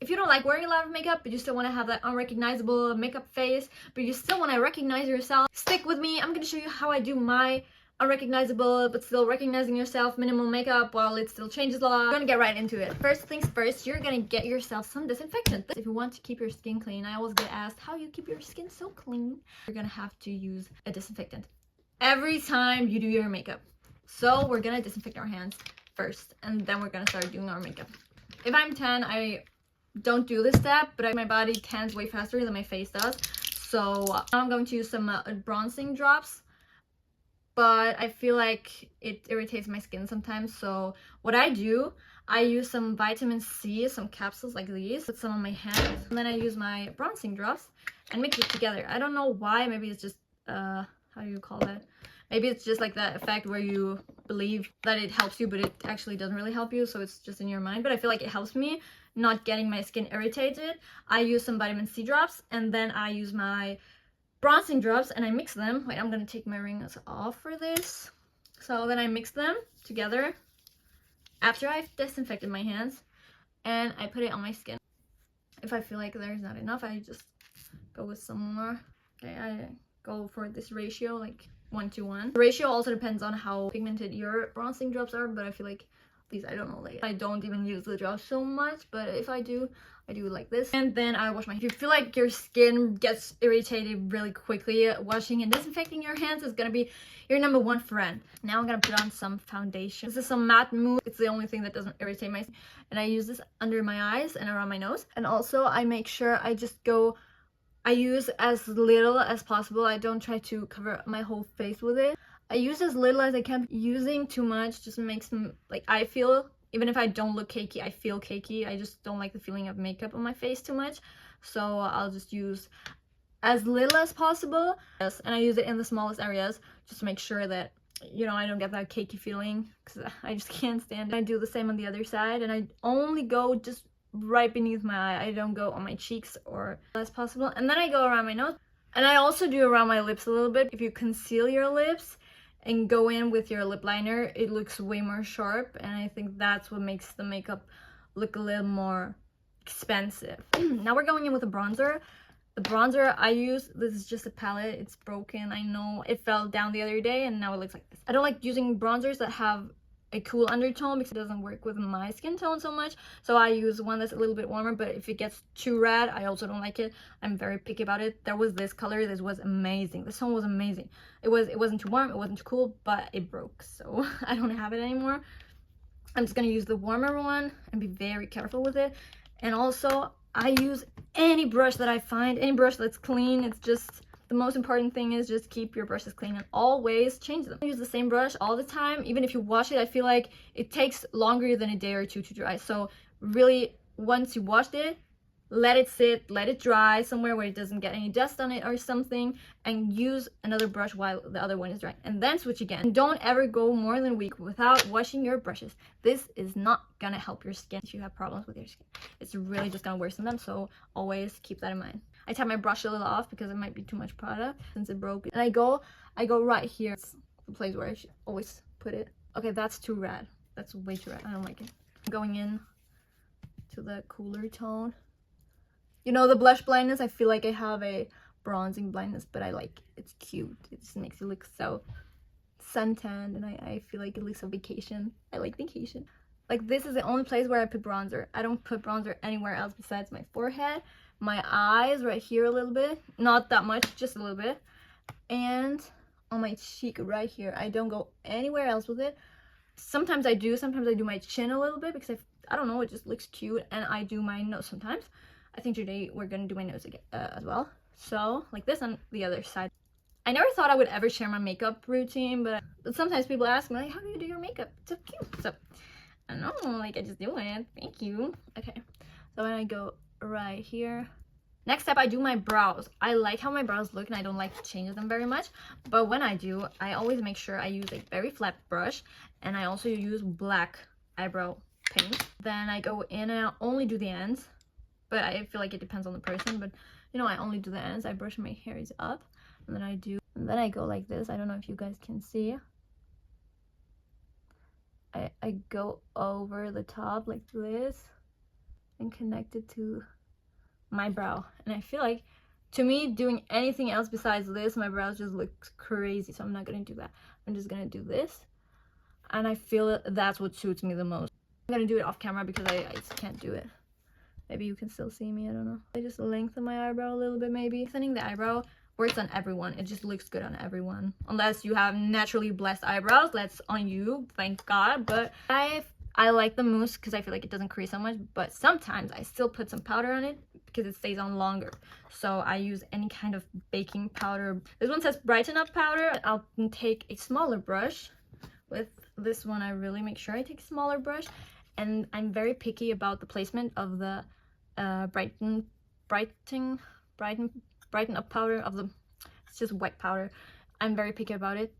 if you don't like wearing a lot of makeup, but you still want to have that unrecognizable makeup face, but you still want to recognize yourself, stick with me. I'm going to show you how I do my unrecognizable but still recognizing yourself minimal makeup while it still changes a lot. We're gonna get right into it. First things first, you're gonna get yourself some disinfectant. If you want to keep your skin clean, I always get asked how you keep your skin so clean. You're gonna have to use a disinfectant every time you do your makeup. So we're gonna disinfect our hands first, and then we're gonna start doing our makeup. If I'm tan, I don't do this step, but my body tans way faster than my face does. So I'm going to use some bronzing drops, but I feel like it irritates my skin sometimes. So what I do, I use some vitamin C, some capsules like these, put some on my hands, and then I use my bronzing drops and mix it together. I don't know why. Maybe it's just how do you call that? Maybe it's just like that effect where you believe that it helps you, but it actually doesn't really help you, so it's just in your mind. But I feel like it helps me not getting my skin irritated. I use some vitamin C drops, and then I use my bronzing drops and I mix them. Wait, I'm gonna take my rings off for this. So then I mix them together after I've disinfected my hands, and I put it on my skin. If I feel like there's not enough, I just go with some more. Okay, I go for this ratio, like 1:1. The ratio also depends on how pigmented your bronzing drops are, but I feel like these, I don't know, like I don't even use the drops so much, but if I do, I do it like this. And then I wash my hands. If you feel like your skin gets irritated really quickly, washing and disinfecting your hands is gonna be your #1 friend. Now I'm gonna put on some foundation. This is some matte mousse. It's the only thing that doesn't irritate my skin. And I use this under my eyes and around my nose. And also I make sure I use as little as possible. I don't try to cover my whole face with it. I use as little as I can. Using too much just makes them, like, I feel, even if I don't look cakey, I feel cakey. I just don't like the feeling of makeup on my face too much. So I'll just use as little as possible. Yes, and I use it in the smallest areas just to make sure that, you know, I don't get that cakey feeling, because I just can't stand it. I do the same on the other side, and I only go just right beneath my eye. I don't go on my cheeks or as possible. And then I go around my nose, and I also do around my lips a little bit. If you conceal your lips and go in with your lip liner, it looks way more sharp, and I think that's what makes the makeup look a little more expensive. Now we're going in with a bronzer. The bronzer I use, this is just a palette. It's broken, I know. It fell down the other day and now it looks like this. I don't like using bronzers that have a cool undertone because it doesn't work with my skin tone so much. So I use one that's a little bit warmer, but if it gets too red, I also don't like it. I'm very picky about it. There was this color, this was amazing. This one was amazing. It wasn't too warm, it wasn't too cool, but it broke, so I don't have it anymore. I'm just gonna use the warmer one and be very careful with it. And also I use any brush that I find, any brush that's clean. It's just, the most important thing is just keep your brushes clean and always change them. I use the same brush all the time. Even if you wash it, I feel like it takes longer than a day or two to dry. So really, once you washed it, let it sit, let it dry somewhere where it doesn't get any dust on it or something, and use another brush while the other one is dry, and then switch again. And don't ever go more than a week without washing your brushes. This is not gonna help your skin if you have problems with your skin. It's really just gonna worsen them, so always keep that in mind. I tap my brush a little off because it might be too much product since it broke. And I go right here. It's the place where I should always put it. Okay, that's too red. That's way too red. I don't like it. I'm going in to the cooler tone. You know, the blush blindness, I feel like I have a bronzing blindness, but I like it. It's cute. It just makes it look so suntanned, and I feel like it looks like vacation. I like vacation. Like, this is the only place where I put bronzer. I don't put bronzer anywhere else besides my forehead, my eyes right here a little bit, not that much, just a little bit, and on my cheek right here. I don't go anywhere else with it. Sometimes I do my chin a little bit because I don't know, it just looks cute. And I do my nose sometimes. I think today we're gonna do my nose again as well. So like this on the other side. I never thought I would ever share my makeup routine, but sometimes people ask me, like, how do you do your makeup? It's so cute. So I don't know, like, I just do it. Thank you. Okay, so when I go right here, next step, I do my brows. I like how my brows look, and I don't like to change them very much, but when I do, I always make sure I use a very flat brush, and I also use black eyebrow paint. Then I go in and I only do the ends, but I feel like it depends on the person, but you know, I only do the ends. I brush my hairs up, and then I go like this. I don't know if you guys can see. I go over the top like this, and connect it to my brow. And I feel like, to me, doing anything else besides this, my brows just looks crazy, so I'm not gonna do that. I'm just gonna do this, and I feel that's what suits me the most. I'm gonna do it off camera because I just can't do it. Maybe you can still see me, I don't know. I just lengthen my eyebrow a little bit, maybe. Lengthening the eyebrow works on everyone. It just looks good on everyone. Unless you have naturally blessed eyebrows, that's on you, thank God. But I like the mousse because I feel like it doesn't crease so much, but sometimes I still put some powder on it because it stays on longer. So I use any kind of baking powder. This one says brighten up powder. I'll take a smaller brush. With this one, I really make sure I take a smaller brush, and I'm very picky about the placement of the brighten up powder of the, it's just white powder. I'm very picky about it.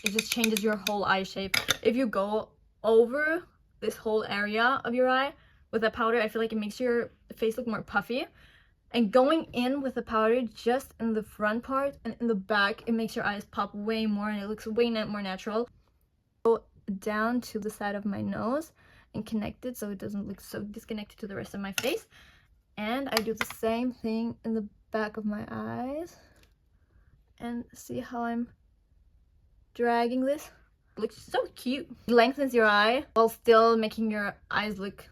It just changes your whole eye shape. If you go over this whole area of your eye with a powder, I feel like it makes your face look more puffy. And going in with the powder just in the front part and in the back, it makes your eyes pop way more and it looks way more natural. Go down to the side of my nose and connect it so it doesn't look so disconnected to the rest of my face. And I do the same thing in the back of my eyes. And see how I'm dragging this? It looks so cute. It lengthens your eye while still making your eyes look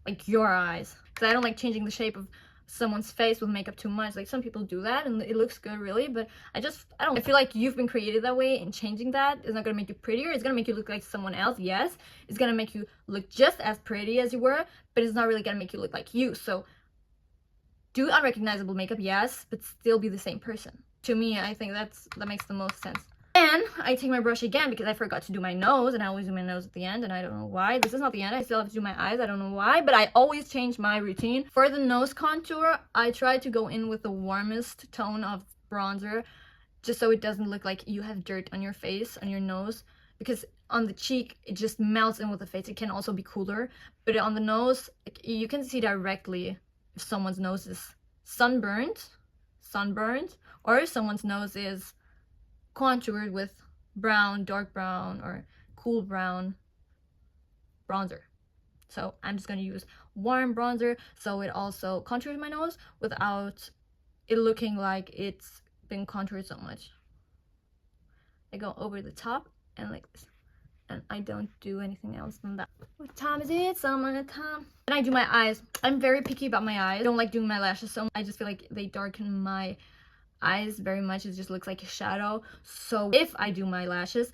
like your eyes. Because I don't like changing the shape of someone's face with makeup too much. Like, some people do that and it looks good, really, but I feel like you've been created that way, and changing that is not gonna make you prettier. It's gonna make you look like someone else, yes. It's gonna make you look just as pretty as you were, but it's not really gonna make you look like you. So do unrecognizable makeup, yes, but still be the same person. To me, I think that makes the most sense. And I take my brush again because I forgot to do my nose, and I always do my nose at the end, and I don't know why. This is not the end. I still have to do my eyes. I don't know why, but I always change my routine. For the nose contour, I try to go in with the warmest tone of bronzer, just so it doesn't look like you have dirt on your face, on your nose, because on the cheek, it just melts in with the face. It can also be cooler, but on the nose, you can see directly if someone's nose is sunburned, or if someone's nose is contoured with brown, dark brown, or cool brown bronzer. So I'm just gonna use warm bronzer so it also contours my nose without it looking like it's been contoured so much. I go over the top and like this, and I don't do anything else than that. What time is it? Summertime. And I do my eyes. I'm very picky about my eyes. I don't like doing my lashes, so I just feel like they darken my eyes very much. It just looks like a shadow. So if I do my lashes,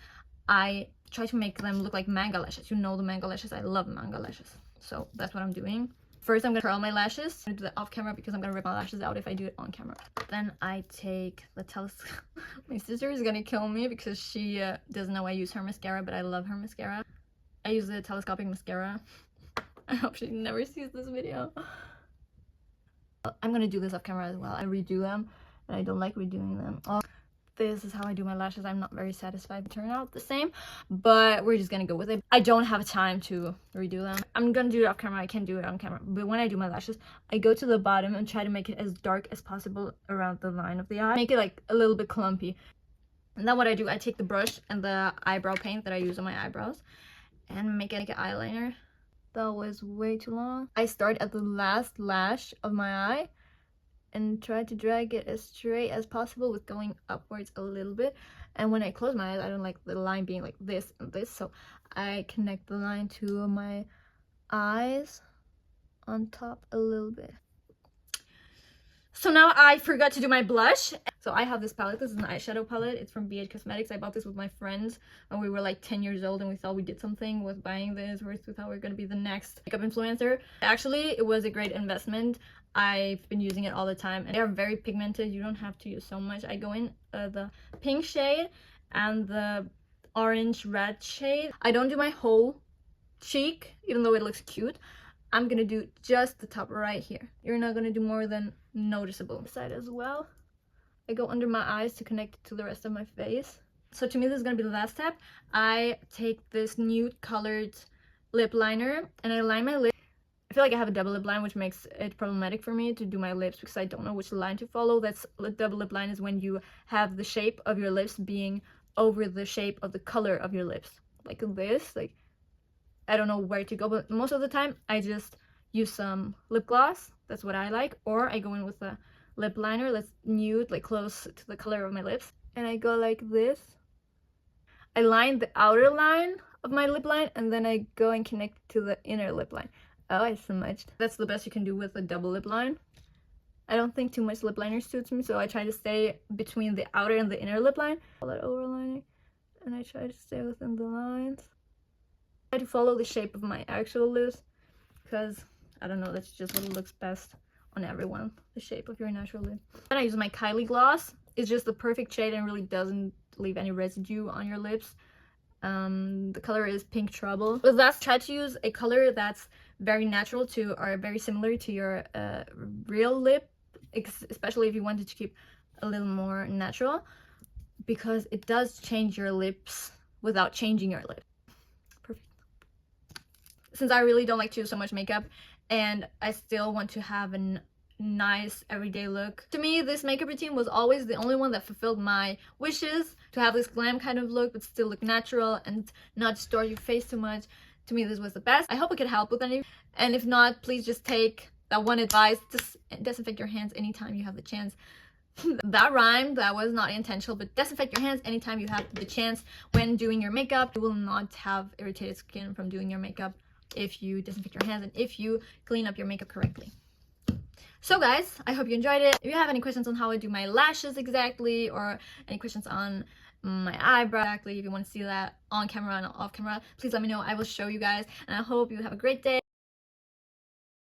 I try to make them look like manga lashes. You know the manga lashes. I love manga lashes. So that's what I'm doing. First, I'm gonna curl my lashes. I'm gonna do that off camera because I'm gonna rip my lashes out if I do it on camera. Then I take the telescope. My sister is gonna kill me because she doesn't know I use her mascara, but I love her mascara. I use the telescopic mascara. I hope she never sees this video. I'm gonna do this off camera as well. I redo them, and I don't like redoing them. Oh, this is how I do my lashes. I'm not very satisfied they turn out the same, but we're just gonna go with it. I don't have time to redo them. I'm gonna do it off camera. I can't do it on camera, but when I do my lashes, I go to the bottom and try to make it as dark as possible around the line of the eye. Make it like a little bit clumpy. And then what I do, I take the brush and the eyebrow paint that I use on my eyebrows and make it like an eyeliner. That was way too long. I start at the last lash of my eye and try to drag it as straight as possible with going upwards a little bit. And when I close my eyes, I don't like the line being like this and this, so I connect the line to my eyes on top a little bit. So now I forgot to do my blush. So I have this palette. This is an eyeshadow palette. It's from BH Cosmetics. I bought this with my friends when we were like 10 years old, and we thought we did something with buying this. We thought we were going to be the next makeup influencer. Actually, it was a great investment. I've been using it all the time, and they are very pigmented. You don't have to use so much. I go in the pink shade and the orange red shade. I don't do my whole cheek, even though it looks cute. I'm gonna do just the top right here. You're not gonna do more than noticeable. Side as well. I go under my eyes to connect it to the rest of my face. So to me, this is gonna be the last step. I take this nude colored lip liner and I line my lips. I feel like I have a double lip line, which makes it problematic for me to do my lips because I don't know which line to follow. That's a double lip line is when you have the shape of your lips being over the shape of the color of your lips. Like this, like I don't know where to go, but most of the time I just use some lip gloss. That's what I like. Or I go in with a lip liner that's nude, like close to the color of my lips. And I go like this. I line the outer line of my lip line, and then I go and connect to the inner lip line. Oh, I smudged. That's the best you can do with a double lip line. I don't think too much lip liner suits me, so I try to stay between the outer and the inner lip line. All that overlining, and I try to stay within the lines. I try to follow the shape of my actual lips, because I don't know, that's just what looks best on everyone, the shape of your natural lip. Then I use my Kylie gloss. It's just the perfect shade and really doesn't leave any residue on your lips. The color is Pink Trouble. With that, try to use a color that's very natural to, or very similar to your real lip, especially if you wanted to keep a little more natural, because it does change your lips without changing your lip. Perfect. Since I really don't like to use so much makeup and I still want to have a nice everyday look, to me this makeup routine was always the only one that fulfilled my wishes, to have this glam kind of look but still look natural and not distort your face too much. To me this was the best. I hope it could help with any, and if not, please just take that one advice: just disinfect your hands anytime you have the chance. That rhymed, that was not intentional, but disinfect your hands anytime you have the chance when doing your makeup. You will not have irritated skin from doing your makeup if you disinfect your hands and if you clean up your makeup correctly. So guys, I hope you enjoyed it. If you have any questions on how I do my lashes exactly, or any questions on my eyebrow exactly, if you want to see that on camera and off camera, please let me know. I will show you guys, and I hope you have a great day.